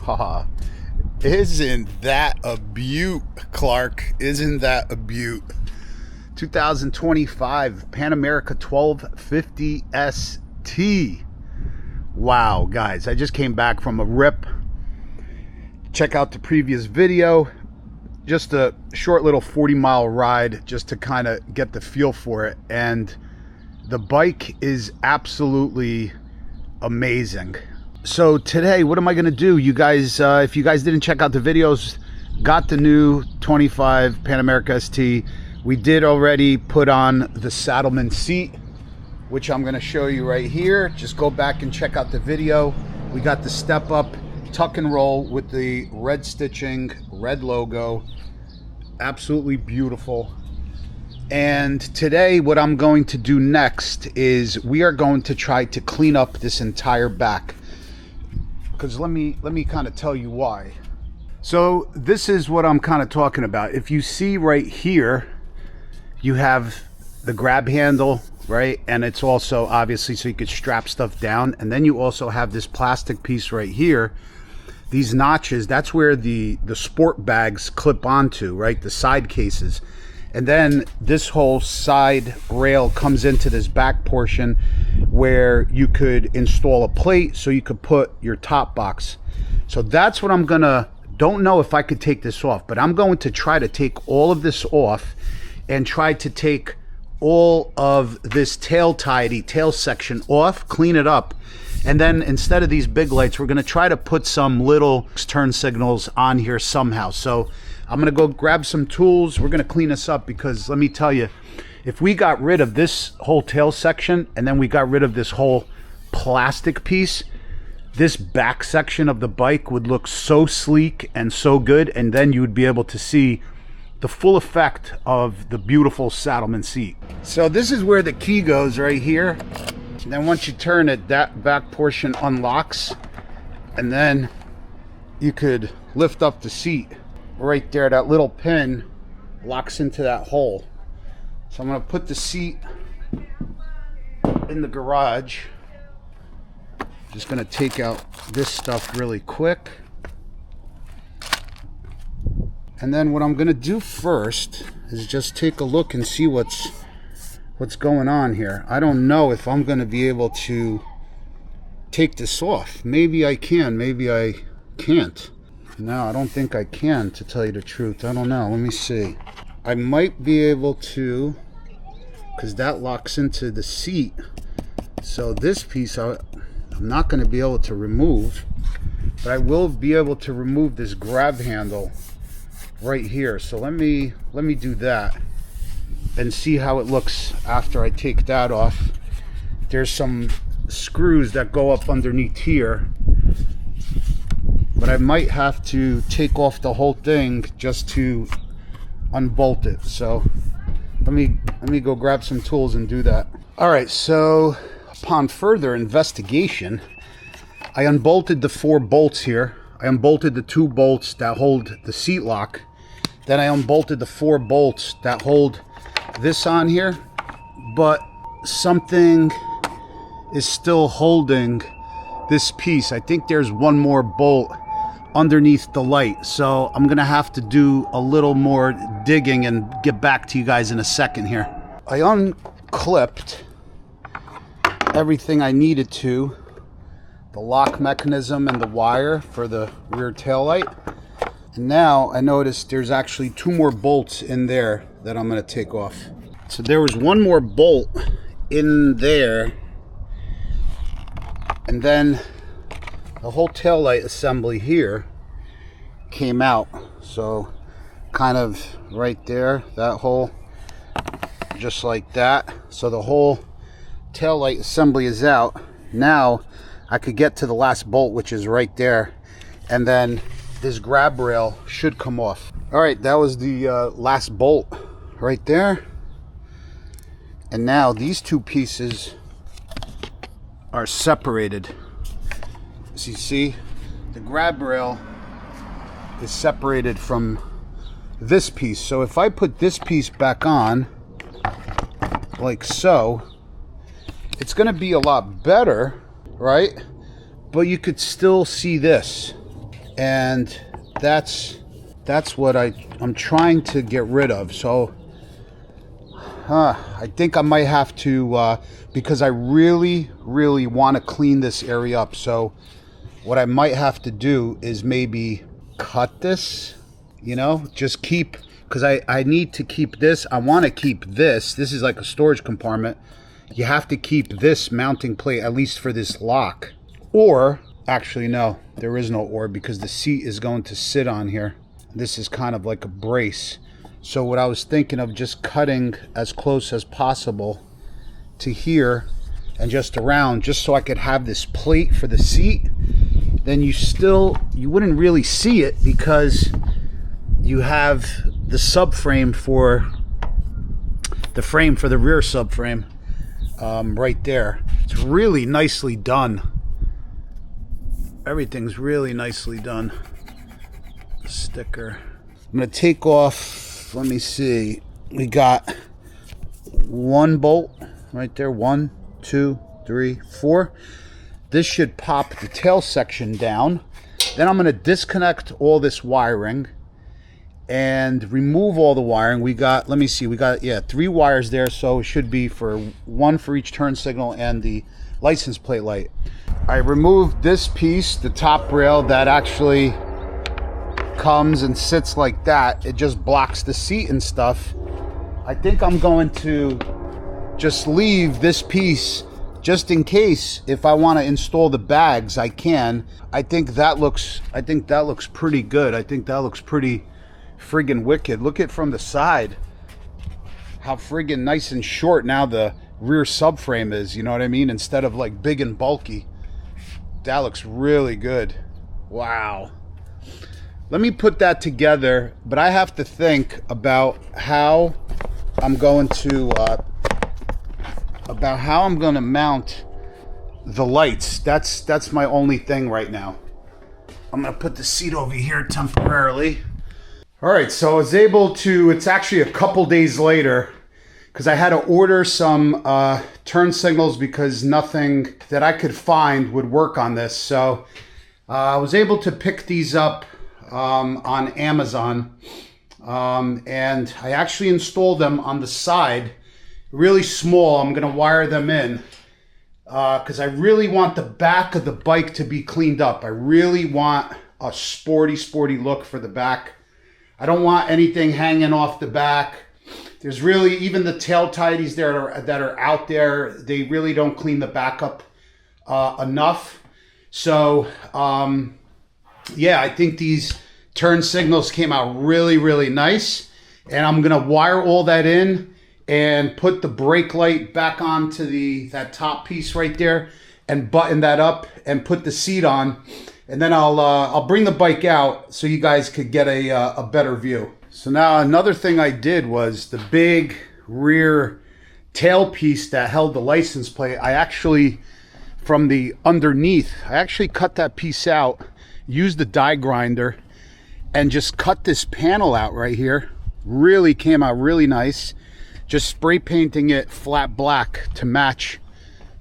Haha. Isn't that a beaut, Clark? Isn't that a beaut? 2025 Pan America 1250 ST. Wow, guys, I just came back from a rip. Check out the previous video. Just a short little 40-mile ride just to kind of get the feel for it. And the bike is absolutely amazing. So today, what am I going to do? You guys, if you guys didn't check out the videos, got the new 25 Pan America ST. We did already put on the Saddleman seat, which I'm going to show you right here. Just go back and check out the video. We got the step up tuck and roll with the red stitching, red logo. Absolutely beautiful. And today what I'm going to do next is we are going to try to clean up this entire back. Because let me kind of tell you why. So this is what I'm kind of talking about. If you see right here, you have the grab handle, right? And it's also obviously so you could strap stuff down. And then you also have this plastic piece right here. These notches, that's where the sport bags clip onto, right? The side cases. And then this whole side rail comes into this back portion where you could install a plate so you could put your top box. So that's what I'm gonna, don't know if I could take this off, but I'm going to try to take all of this off and try to take all of this tail section off, clean it up. And then instead of these big lights, we're gonna try to put some little turn signals on here somehow. So I'm gonna go grab some tools. We're gonna clean this up because let me tell you, if we got rid of this whole tail section and then we got rid of this whole plastic piece, this back section of the bike would look so sleek and so good, and then you would be able to see the full effect of the beautiful Saddleman seat. So this is where the key goes right here. And then once you turn it, that back portion unlocks, and then you could lift up the seat. Right there, that little pin locks into that hole. So I'm going to put the seat in the garage. Just going to take out this stuff really quick. And then what I'm going to do first is just take a look and see what's going on here. I don't know if I'm going to be able to take this off. Maybe I can, maybe I can't. No, I don't think I can, to tell you the truth. I don't know. Let me see. I might be able to, because that locks into the seat. So this piece I'm not going to be able to remove, but I will be able to remove this grab handle right here. So let me do that and see how it looks after I take that off. There's some screws that go up underneath here, but I might have to take off the whole thing just to unbolt it. So let me go grab some tools and do that. All right, so upon further investigation, I unbolted the 4 bolts here. I unbolted the 2 bolts that hold the seat lock. Then I unbolted the 4 bolts that hold this on here, but something is still holding this piece. I think there's one more bolt underneath the light, so I'm gonna have to do a little more digging and get back to you guys in a second here. I unclipped everything I needed to, the lock mechanism and the wire for the rear tail light, and now I noticed there's actually 2 more bolts in there that I'm gonna take off. So there was 1 more bolt in there, and then the whole tail light assembly here came out. So kind of right there, that hole, just like that. So the whole tail light assembly is out. Now I could get to the last bolt, which is right there, and then this grab rail should come off. All right, that was the last bolt right there. And now these 2 pieces are separated. As you see, the grab rail is separated from this piece. So if I put this piece back on, like so, it's gonna be a lot better, right? But you could still see this. and that's what I'm trying to get rid of. So I think I might have to, because I really want to clean this area up. So what I might have to do is maybe cut this, you know, just keep, because I need to keep this. I want to keep this. This is like a storage compartment. You have to keep this mounting plate, at least for this lock. Or, actually no, there is no or, because the seat is going to sit on here. This is kind of like a brace. So what I was thinking of, just cutting as close as possible to here and just around, just so I could have this plate for the seat. Then you wouldn't really see it, because you have the subframe for the frame for the rear subframe right there. It's really nicely done. Everything's really nicely done. Sticker. I'm gonna take off, let me see, we got one bolt right there, 1, 2, 3, 4. This should pop the tail section down. Then I'm gonna disconnect all this wiring and remove all the wiring. We got, let me see, we got, yeah, 3 wires there, so it should be for 1 for each turn signal and the license plate light. I removed this piece, the top rail that actually comes and sits like that. It just blocks the seat and stuff. I think I'm going to just leave this piece just in case, if I want to install the bags, I can. I think that looks pretty good. I think that looks pretty friggin' wicked. Look at from the side how friggin' nice and short now the rear subframe is, you know what I mean? Instead of like big and bulky. That looks really good. Wow. Let me put that together, but I have to think about how I'm going to mount the lights. That's my only thing right now. I'm gonna put the seat over here temporarily. All right, so I was able to, it's actually a couple days later, because I had to order some turn signals because nothing that I could find would work on this. So I was able to pick these up on Amazon, and I actually installed them on the side, really small. I'm gonna wire them in because I really want the back of the bike to be cleaned up. I really want a sporty look for the back. I don't want anything hanging off the back. There's really, even the tail tidies that are out there, they really don't clean the back up enough. So yeah, I think these turn signals came out really nice, and I'm gonna wire all that in and put the brake light back onto that top piece right there and button that up and put the seat on, and then I'll bring the bike out so you guys could get a better view. So now another thing I did was the big rear tail piece that held the license plate. I actually, from the underneath, I actually cut that piece out, used the die grinder, and just cut this panel out right here. Really came out really nice. Just spray painting it flat black to match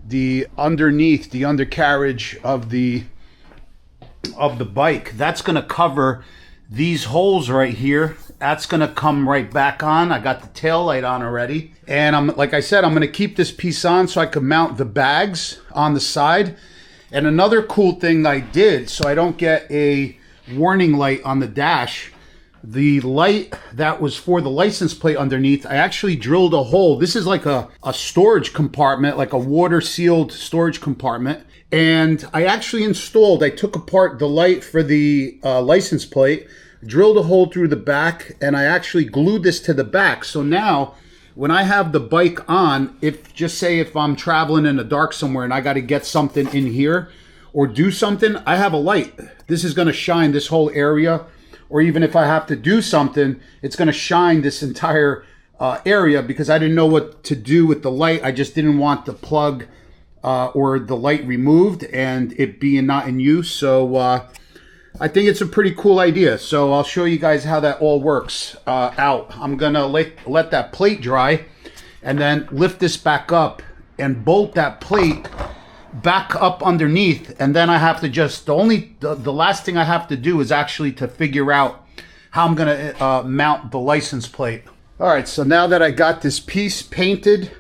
the underneath, the undercarriage of the bike. That's gonna cover these holes right here. That's gonna come right back on. I got the tail light on already. And like I said, I'm gonna keep this piece on so I can mount the bags on the side. And another cool thing I did, so I don't get a warning light on the dash, the light that was for the license plate underneath, I actually drilled a hole. This is like a storage compartment, like a water sealed storage compartment. And I actually I took apart the light for the license plate, drilled a hole through the back, and I actually glued this to the back. So now when I have the bike on, if I'm traveling in the dark somewhere and I got to get something in here or do something, I have a light. This is going to shine this whole area. Or even if I have to do something, it's going to shine this entire area, because I didn't know what to do with the light. I just didn't want the plug or the light removed and it being not in use. So I think it's a pretty cool idea. So I'll show you guys how that all works out. I'm going to let that plate dry and then lift this back up and bolt that plate back up underneath, and then I have to just, the last thing I have to do is actually to figure out how I'm gonna mount the license plate. All right, so now that I got this piece painted,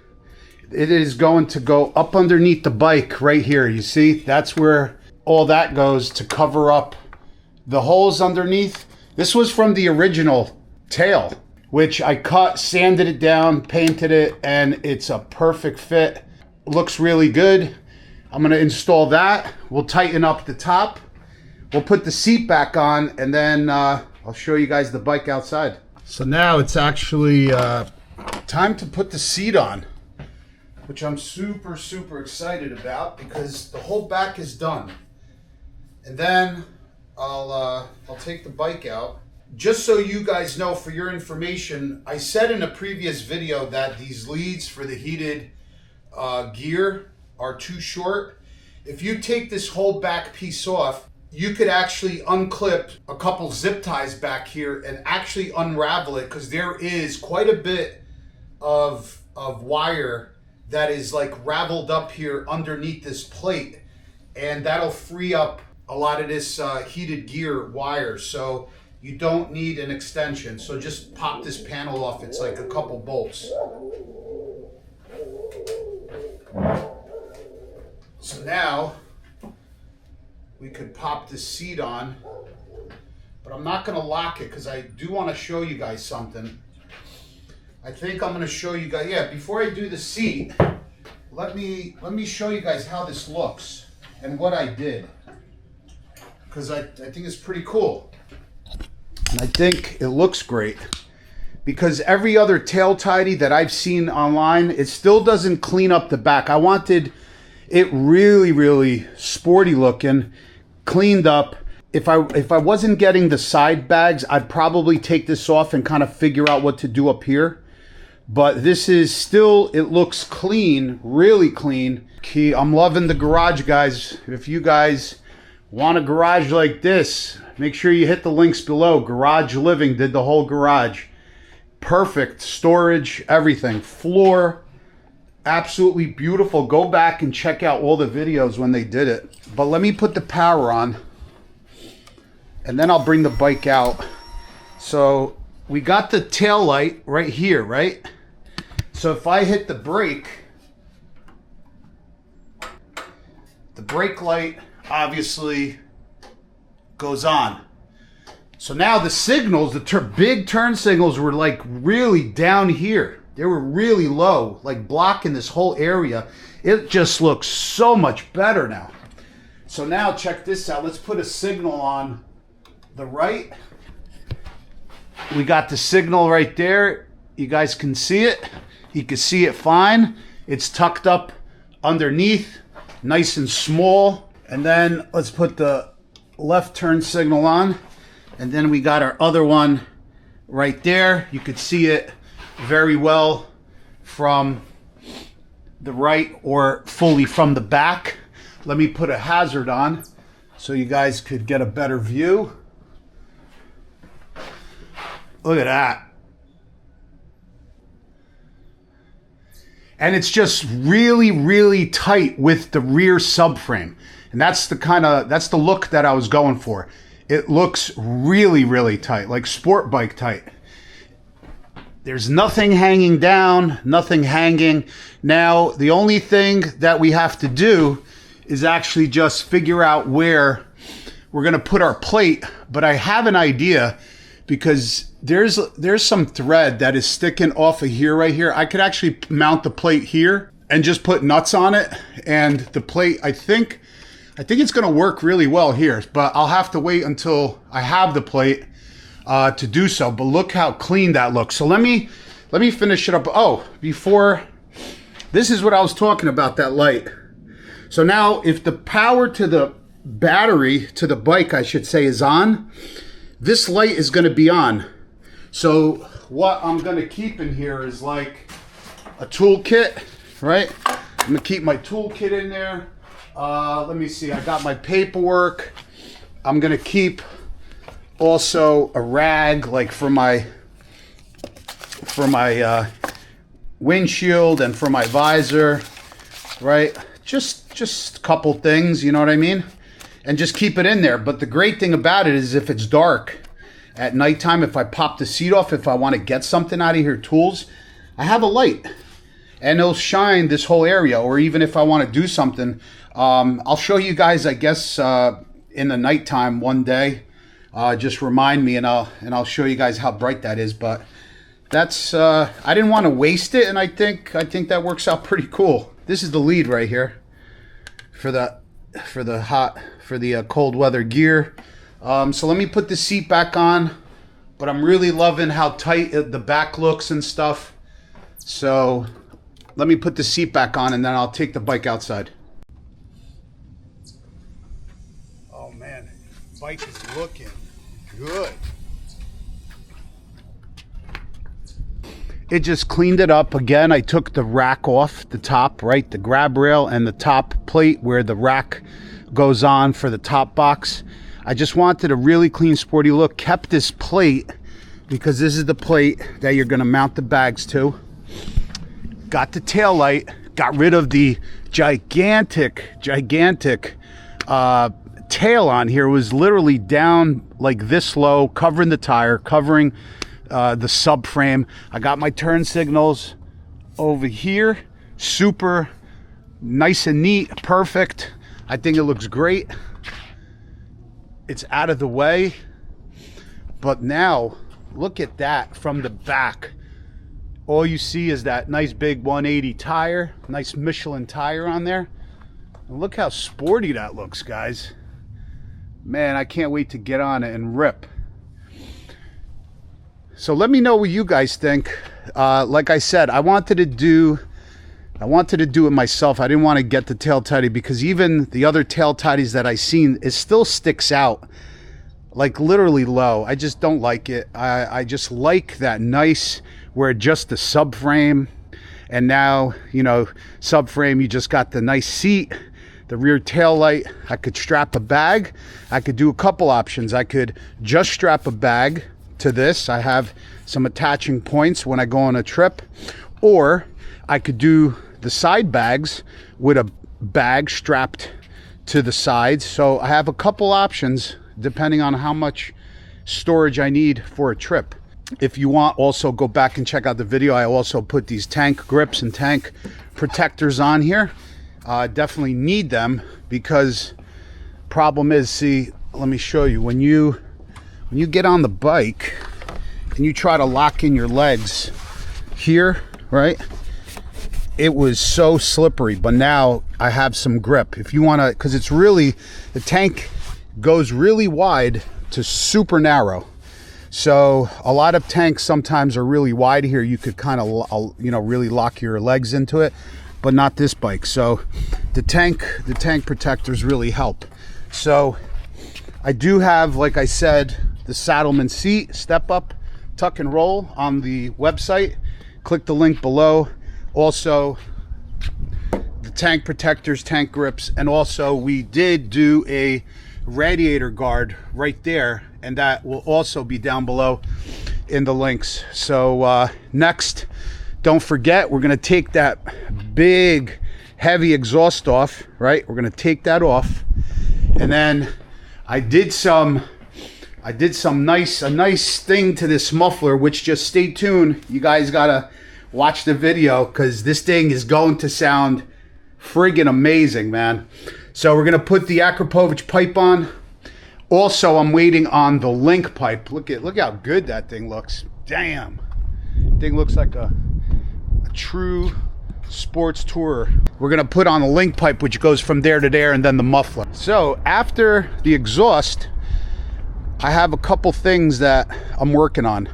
it is going to go up underneath the bike right here. You see, that's where all that goes to cover up the holes underneath. This was from the original tail, which I cut, sanded it down, painted it, and it's a perfect fit. Looks really good. I'm gonna install that. We'll tighten up the top. We'll put the seat back on, and then I'll show you guys the bike outside. So now it's actually time to put the seat on, which I'm super, super excited about because the whole back is done. And then I'll take the bike out. Just so you guys know, for your information, I said in a previous video that these leads for the heated gear are too short. If you take this whole back piece off, you could actually unclip a couple zip ties back here and actually unravel it, because there is quite a bit of wire that is like raveled up here underneath this plate, and that'll free up a lot of this heated gear wire. So you don't need an extension. So just pop this panel off. It's like a couple bolts. So now we could pop this seat on, but I'm not gonna lock it because I do want to show you guys something. I think I'm gonna show you guys, yeah, before I do the seat, let me show you guys how this looks and what I did, because I think it's pretty cool. And I think it looks great, because every other tail tidy that I've seen online, it still doesn't clean up the back. I wanted it really, really sporty looking, cleaned up. If I wasn't getting the side bags, I'd probably take this off and kind of figure out what to do up here. But this is still, it looks clean, really clean. I'm loving the garage, guys. If you guys want a garage like this, make sure you hit the links below. Garage Living did the whole garage. Perfect storage, everything. Floor, absolutely beautiful. Go back and check out all the videos when they did it. But let me put the power on, and then I'll bring the bike out. So we got the tail light right here, right? So if I hit the brake light obviously goes on. So now the signals, the big turn signals, were like really down here. They were really low, like blocking this whole area. It just looks so much better now. So now check this out. Let's put a signal on the right. We got the signal right there. You guys can see it. You can see it fine. It's tucked up underneath, nice and small. And then let's put the left turn signal on. And then we got our other one right there. You could see it very well from the right or fully from the back. Let me put a hazard on so you guys could get a better view. Look at that. And it's just really, really tight with the rear subframe. And that's the look that I was going for. It looks really, really tight, like sport bike tight. There's nothing hanging down, nothing hanging. Now, the only thing that we have to do is actually just figure out where we're gonna put our plate. But I have an idea, because there's some thread that is sticking off of here, right here. I could actually mount the plate here and just put nuts on it. And the plate, I think it's gonna work really well here, but I'll have to wait until I have the plate to do so. But look how clean that looks. So let me finish it up. Oh, before, this is what I was talking about, that light. So now if the power to the battery, to the bike, I should say, is on, this light is gonna be on. So what I'm gonna keep in here is like a toolkit, right? I'm gonna keep my toolkit in there. Let me see, I got my paperwork. I'm gonna keep also a rag, like for my windshield and for my visor, right? Just just a couple things, you know what I mean? And just keep it in there. But the great thing about it is if it's dark at nighttime, if I pop the seat off, if I want to get something out of here, tools, I have a light. And it'll shine this whole area. Or even if I want to do something, I'll show you guys, I guess, in the nighttime one day. Just remind me, and I'll show you guys how bright that is. But that's I didn't want to waste it, and I think that works out pretty cool. This is the lead right here for the cold weather gear. So let me put the seat back on. But I'm really loving how tight the back looks and stuff. So let me put the seat back on, and then I'll take the bike outside. Oh man, bike is looking good. It just cleaned it up again. I took the rack off the top, right? The grab rail and the top plate where the rack goes on for the top box. I just wanted a really clean, sporty look. Kept this plate because this is the plate that you're gonna mount the bags to. Got the tail light, got rid of the gigantic tail on here. It was literally down like this low, covering the tire, covering the subframe. I got my turn signals over here, super nice and neat, perfect. I think it looks great. It's out of the way, but now look at that from the back. All you see is that nice big 180 tire, nice Michelin tire on there. And look how sporty that looks, guys. Man, I can't wait to get on it and rip. So let me know what you guys think. Like I said, I wanted to do it myself. I didn't want to get the tail tidy because even the other tail tidies that I seen, it still sticks out like literally low. I just don't like it. I just like that nice where just the subframe, and now, you know, subframe, you just got the nice seat, the rear tail light. I could strap a bag. I could do a couple options. I could just strap a bag to this. I have some attaching points when I go on a trip, or I could do the side bags with a bag strapped to the sides. So I have a couple options depending on how much storage I need for a trip. If you want, also go back and check out the video. I also put these tank grips and tank protectors on here. Definitely need them because problem is, see, let me show you, when you get on the bike and you try to lock in your legs here, right? It was so slippery, but now I have some grip. If you want to, because it's really, the tank goes really wide to super narrow. So a lot of tanks sometimes are really wide here. You could kind of, you know, really lock your legs into it, but not this bike. So the tank protectors really help. So I do have, like I said, the Saddleman seat, step up, tuck and roll on the website. Click the link below. Also the tank protectors, tank grips, and also we did do a radiator guard right there, and that will also be down below in the links. So next, don't forget, we're going to take that big heavy exhaust off, right? We're going to take that off, and then I did a nice thing to this muffler, which, just stay tuned. You guys gotta watch the video because this thing is going to sound friggin' amazing, man. So we're gonna put the Akrapovic pipe on. Also, I'm waiting on the link pipe. Look how good that thing looks. Damn, thing looks like a true sports tourer. We're gonna put on a link pipe which goes from there to there, and then the muffler. So after the exhaust, I have a couple things that I'm working on.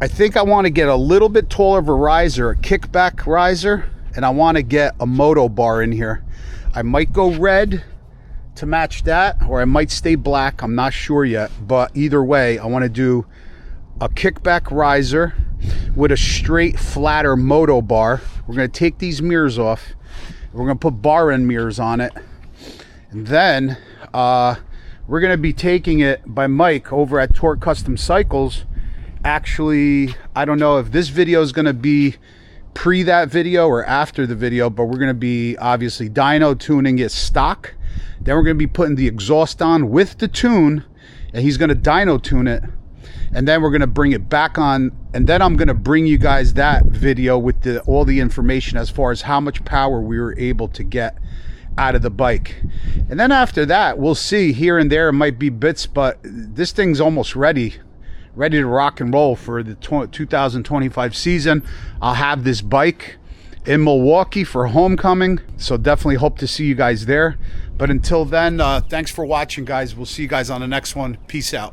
I think I want to get a little bit taller of a riser, a kickback riser, and I want to get a moto bar in here. I might go red to match that, or I might stay black. I'm not sure yet, but either way, I want to do a kickback riser with a straight, flatter moto bar. We're going to take these mirrors off. We're going to put bar end mirrors on it, and then we're going to be taking it by Mike over at Torque Custom Cycles. Actually, I don't know if this video is going to be pre that video or after the video, but we're going to be obviously dyno tuning it stock. Then we're going to be putting the exhaust on with the tune, and he's going to dyno tune it, and then we're going to bring it back on, and then I'm going to bring you guys that video with all the information as far as how much power we were able to get out of the bike. And then after that, we'll see. Here and there it might be bits, but this thing's almost ready to rock and roll for the 2025 season. I'll have this bike in Milwaukee for homecoming, so definitely hope to see you guys there. But until then, thanks for watching, guys. We'll see you guys on the next one. Peace out.